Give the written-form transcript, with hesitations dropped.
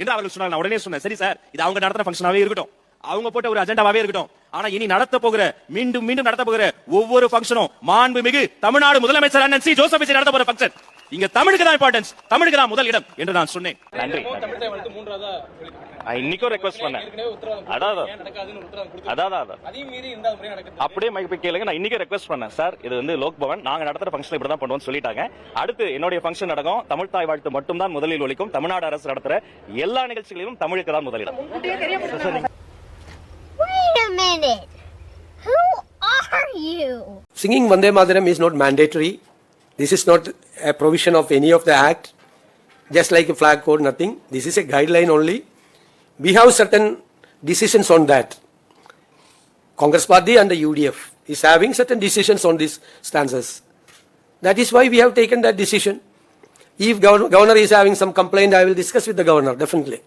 என்று அவர்கள் சொன்னாங்க. நான் உடனே சொன்னேன், சரி சார், இது அவங்க நடத்துற ஃபங்க்ஷனாவே இருக்கட்டும், அவங்க போட்ட ஒரு அஜெண்டாவே இருக்கட்டும். ஆனா இனி நடத்த போகிற மீண்டும் மீண்டும் நடத்த போகிற ஒவ்வொரு ஃபங்க்ஷனும் மாண்புமிகு தமிழ்நாடு முதலமைச்சர் அண்ணன் சி ஜோசப் விஜய் நடத்த போற ஃபங்க்ஷன். இங்க தமிழுக்கு தான் இம்பார்ட்டன்ஸ், தமிழுக்கு தான் முதல் இடம் என்று நான் சொன்னேன். நன்றி. இன்னைக்கும் ரெக்வெஸ்ட் பண்ணேன். அப்படியே மைக் கேளுங்க. நான் இன்னைக்கு ரெக்வெஸ்ட் பண்ணேன், சார் இது வந்து லோக் பவன், நாங்க நடத்துற ஃபங்க்ஷன் இப்படி தான் பண்ணுவோம்னு சொல்லிட்டாங்க. அடுத்து என்னுடைய ஃபங்க்ஷன் நடக்கும், தமிழ் தாய் வாழ்த்து மட்டும் தான் முதலில் ஒலிக்கும். தமிழ்நாடு அரசு நடத்துற எல்லா நிகழ்ச்சிகளிலும் தமிழுக்கு தான் முதலிடம். Wait a minute. Who are you? Singing Vande Mataram is not mandatory. This is not a provision of any of the act. Just like a flag code, nothing. This is a guideline only. We have certain decisions on that. Congress Party and the UDF is having certain decisions on these stanzas. That is why we have taken that decision. If governor is having some complaint, I will discuss with the governor, definitely.